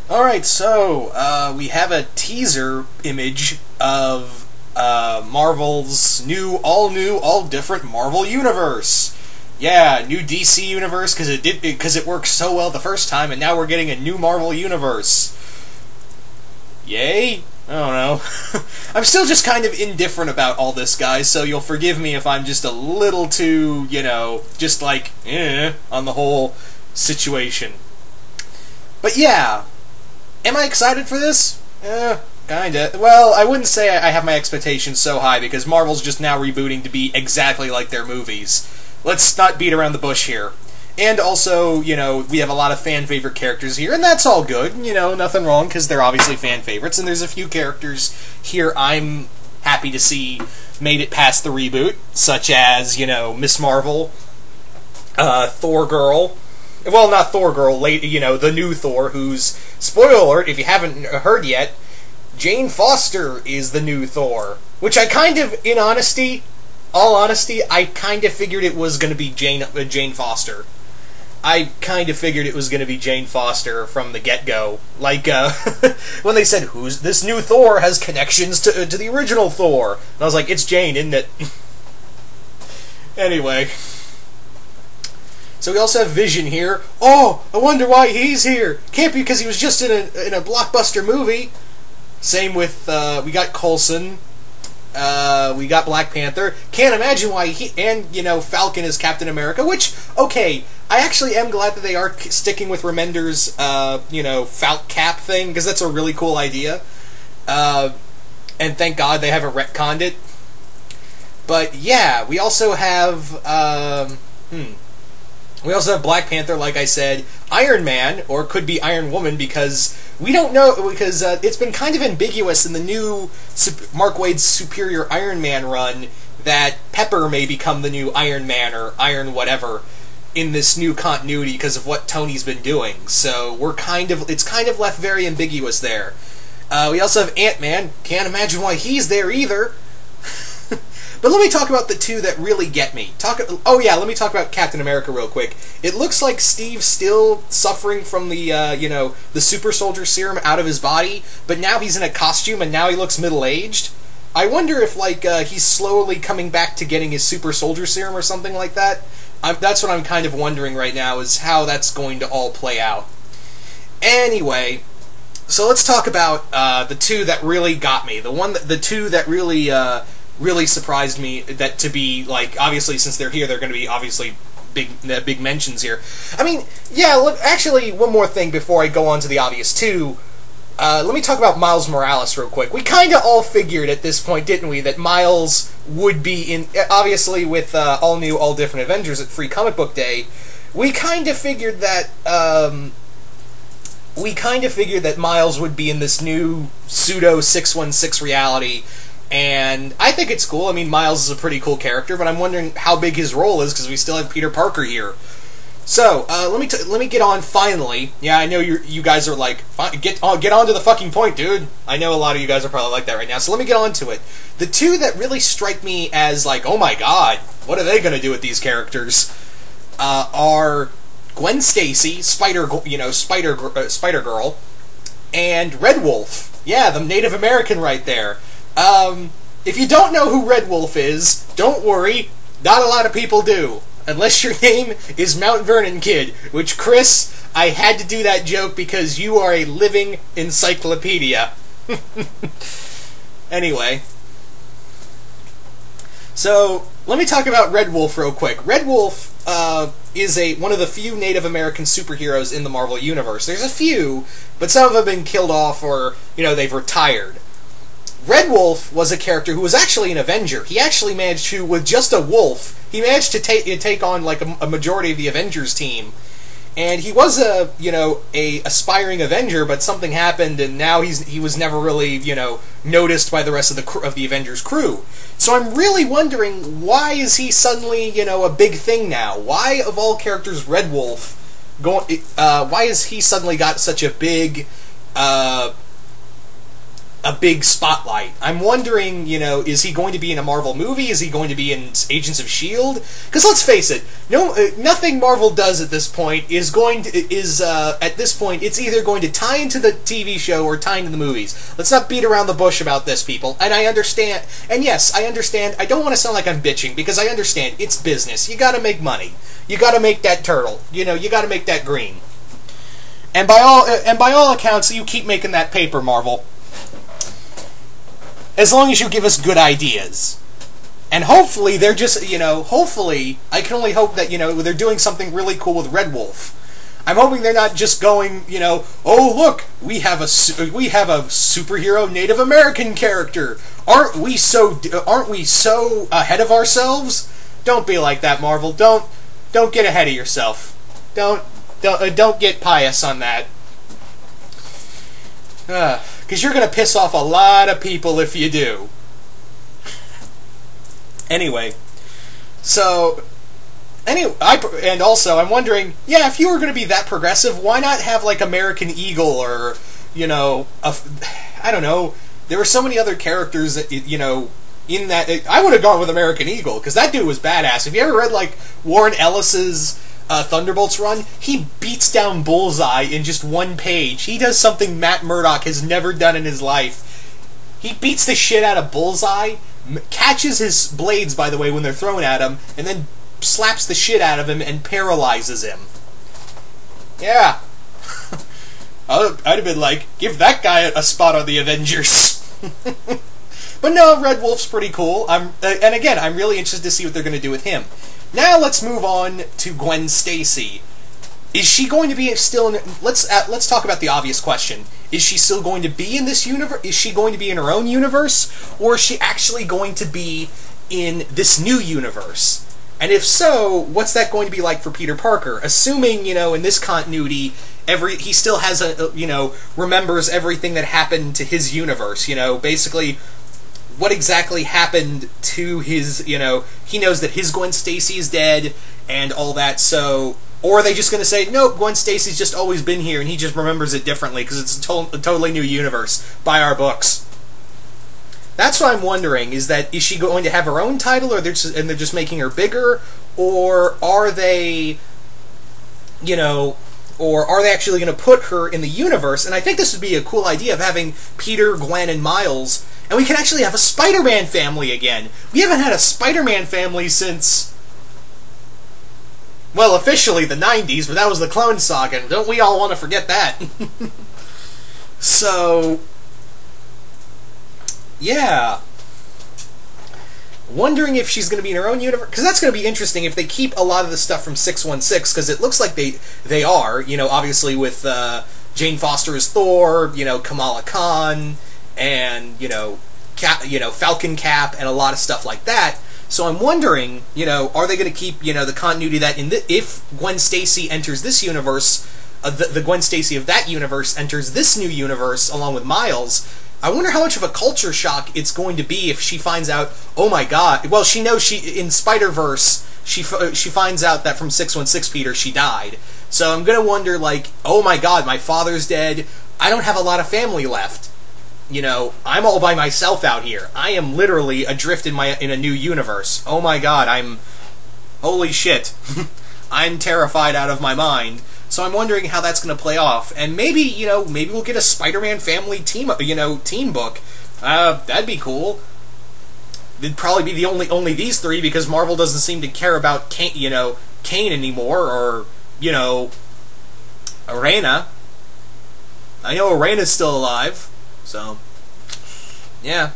Alright, so, we have a teaser image of, Marvel's all-new, all-different Marvel Universe. Yeah, new DC Universe, because it worked so well the first time, and now we're getting a new Marvel Universe. Yay? I don't know. I'm still just kind of indifferent about all this, guys, so you'll forgive me if I'm just a little too, just like, on the whole situation. But yeah, am I excited for this? Kinda. Well, I wouldn't say I have my expectations so high, because Marvel's just now rebooting to be exactly like their movies. Let's not beat around the bush here. And also, we have a lot of fan-favorite characters here, and that's all good. Nothing wrong, because they're obviously fan-favorites, and there's a few characters here I'm happy to see made it past the reboot, such as, Miss Marvel, Thor Girl. Well, not Thor Girl, the new Thor, who's, spoiler alert, if you haven't heard yet, Jane Foster is the new Thor. Which I kind of, all honesty, I kind of figured it was going to be Jane Foster. I kind of figured it was going to be Jane Foster from the get-go. Like, when they said, this new Thor has connections to the original Thor. And I was like, it's Jane, isn't it? Anyway. So we also have Vision here. Oh, I wonder why he's here. Can't be because he was just in a blockbuster movie. Same with, we got Coulson. We got Black Panther. Can't imagine why Falcon is Captain America, which, okay, I actually am glad that they are sticking with Remender's, Falc Cap thing, because that's a really cool idea. And thank God they haven't retconned it. But, yeah, we also have, we also have Black Panther, like I said, Iron Man, or could be Iron Woman, because we don't know, because it's been kind of ambiguous in the new Mark Waid's Superior Iron Man run that Pepper may become the new Iron Man, or Iron whatever, in this new continuity because of what Tony's been doing. So it's kind of left very ambiguous there. We also have Ant-Man. Can't imagine why he's there either. But let me talk about the two that really get me. Let me talk about Captain America real quick. It looks like Steve's still suffering from the, the super soldier serum out of his body, but now he's in a costume and now he looks middle-aged. I wonder if, he's slowly coming back to getting his super soldier serum or something like that. That's what I'm kind of wondering right now, is how that's going to all play out. Anyway, so let's talk about the two that really got me. The two that really, really surprised me that to be, obviously, since they're here, they're going to be, obviously, big mentions here. I mean, yeah, look, actually, one more thing before I go on to the obvious two. Let me talk about Miles Morales real quick. We kind of all figured at this point, didn't we, that Miles would be in, obviously, with all new, all different Avengers at Free Comic Book Day, we kind of figured that, Miles would be in this new pseudo-616 reality. And I think it's cool. I mean, Miles is a pretty cool character, but I'm wondering how big his role is, because we still have Peter Parker here. So, let me get on finally. Yeah, I know you guys are like, get on to the fucking point, dude. I know a lot of you guys are probably like that right now, so let me get on to it. The two that really strike me as like, oh my god, what are they gonna do with these characters? Are Gwen Stacy, Spider Girl, and Red Wolf. Yeah, the Native American right there. If you don't know who Red Wolf is, don't worry, not a lot of people do. Unless your name is Mount Vernon Kid, which, Chris, I had to do that joke because you are a living encyclopedia. Anyway. So, let me talk about Red Wolf real quick. Red Wolf, is one of the few Native American superheroes in the Marvel Universe. There's a few, but some of them have been killed off or, they've retired. Red Wolf was a character who was actually an Avenger. He actually managed to, with just a wolf, he managed to take on, a majority of the Avengers team. And he was a aspiring Avenger, but something happened, and now he was never really, noticed by the rest of the Avengers crew. So I'm really wondering, why is he suddenly, a big thing now? Why, of all characters, Red Wolf, why has he suddenly got such a big, a big spotlight. I'm wondering, is he going to be in a Marvel movie? Is he going to be in Agents of S.H.I.E.L.D.? Because let's face it, nothing Marvel does at this point at this point, it's either going to tie into the TV show or tie into the movies. Let's not beat around the bush about this, people. And I understand, and yes, I understand, I don't want to sound like I'm bitching, because I understand, it's business. You gotta make money. You gotta make that turtle. You gotta make that green. And by all accounts, you keep making that paper, Marvel. As long as you give us good ideas. And hopefully they're just, hopefully, I can only hope that, they're doing something really cool with Red Wolf. I'm hoping they're not just going, oh look, we have a superhero Native American character. Aren't we so ahead of ourselves? Don't be like that, Marvel. Don't get ahead of yourself. Don't get pious on that. Because you're going to piss off a lot of people if you do. Anyway, and also, I'm wondering, if you were going to be that progressive, why not have, like, American Eagle or, I don't know, there were so many other characters that, in that, I would have gone with American Eagle, because that dude was badass. Have you ever read, like, Warren Ellis's Thunderbolts run? He beats down Bullseye in just one page. He does something Matt Murdock has never done in his life. He beats the shit out of Bullseye, catches his blades, by the way, when they're thrown at him, and then slaps the shit out of him and paralyzes him. Yeah. I'd have been like, give that guy a spot on the Avengers. But no, Red Wolf's pretty cool. And again, I'm really interested to see what they're going to do with him. Now let's move on to Gwen Stacy. Is she going to be still in... Let's talk about the obvious question. Is she still going to be in this universe? Is she going to be in her own universe? Or is she actually going to be in this new universe? And if so, what's that going to be like for Peter Parker? Assuming, in this continuity, he still has remembers everything that happened to his universe, basically what exactly happened to his, he knows that his Gwen Stacy is dead and all that, so... Or are they just going to say, nope, Gwen Stacy's just always been here and he just remembers it differently because it's a totally new universe. Buy our books. That's what I'm wondering, is she going to have her own title, or they're just making her bigger, or are they, or are they actually going to put her in the universe? And I think this would be a cool idea of having Peter, Gwen, and Miles, and we can actually have a Spider-Man family again. We haven't had a Spider-Man family since, well, officially the 90s, but that was the Clone Saga, and don't we all want to forget that? So... yeah. Wondering if she's going to be in her own universe, because that's going to be interesting if they keep a lot of the stuff from 616, because it looks like they are, obviously with Jane Foster as Thor, Kamala Khan, and, Falcon Cap, and a lot of stuff like that. So I'm wondering, are they going to keep, the continuity that if Gwen Stacy enters this universe, the Gwen Stacy of that universe enters this new universe along with Miles. I wonder how much of a culture shock it's going to be if she finds out, oh my god, well, she knows in Spider-Verse, she finds out that from 616 Peter, she died. So I'm going to wonder, like, oh my god, my father's dead, I don't have a lot of family left. I'm all by myself out here. I am literally adrift in a new universe. Oh my god, holy shit. I'm terrified out of my mind. So I'm wondering how that's going to play off. And maybe, maybe we'll get a Spider-Man family team book. That'd be cool. It'd probably be only these three, because Marvel doesn't seem to care about Kane anymore, or, Arena. I know Arena's still alive, so, yeah.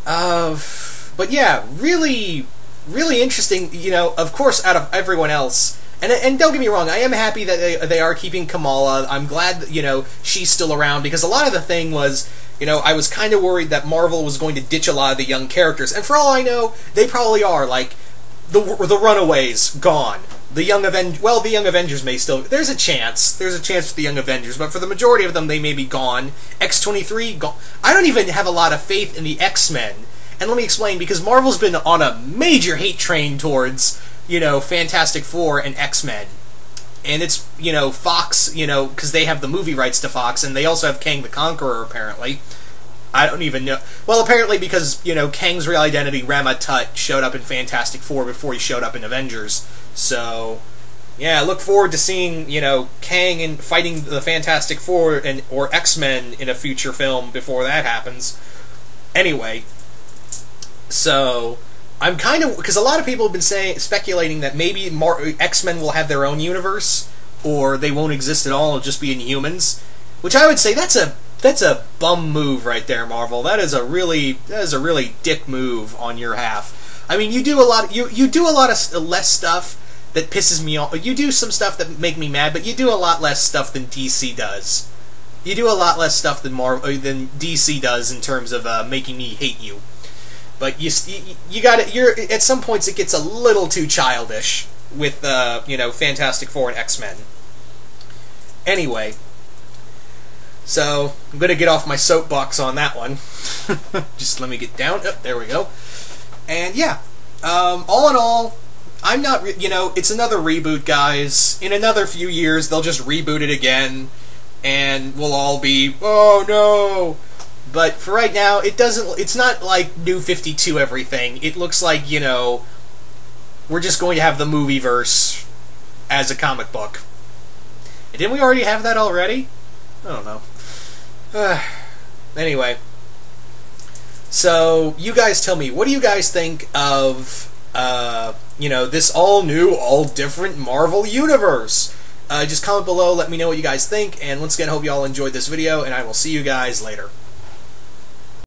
But yeah, really, really interesting, of course, out of everyone else. And don't get me wrong, I am happy that they are keeping Kamala. I'm glad that, she's still around, because a lot of the thing was, I was kind of worried that Marvel was going to ditch a lot of the young characters. And for all I know, they probably are. Like, the Runaways, gone. The Young Avengers may still... There's a chance for the Young Avengers, but for the majority of them, they may be gone. X-23, gone. I don't even have a lot of faith in the X-Men. And let me explain, because Marvel's been on a major hate train towards... Fantastic Four and X-Men. and it's, you know, Fox, you know, because they have the movie rights to Fox, and they also have Kang the Conqueror, apparently. I don't even know. Well, apparently because, you know, Kang's real identity, Rama Tut, showed up in Fantastic Four before he showed up in Avengers. So, yeah, I look forward to seeing, you know, Kang and fighting the Fantastic Four or X-Men in a future film before that happens. Anyway, so I'm kind of, because a lot of people have been speculating that maybe X-Men will have their own universe, or they won't exist at all, it'll just be Inhumans, which I would say that's a bum move right there, Marvel. That is a really dick move on your half. I mean, you do a lot of less stuff that pisses me off. You do some stuff that make me mad, but you do a lot less stuff than DC does. You do a lot less stuff than DC does in terms of making me hate you. But you got it. At some points it gets a little too childish with you know, Fantastic Four and X-Men. Anyway, so I'm gonna get off my soapbox on that one. Just let me get down. Oh, there we go. And yeah, all in all, I'm not, you know, it's another reboot, guys. In another few years, they'll just reboot it again, and we'll all be, oh no. But for right now, it's not like New 52 everything. It looks like, you know, we're just going to have the movieverse as a comic book. And didn't we already have that already? I don't know. Anyway. So, you guys tell me, what do you guys think of, you know, this all-new, all-different Marvel Universe? Just comment below, let me know what you guys think, and once again, hope you all enjoyed this video, and I will see you guys later.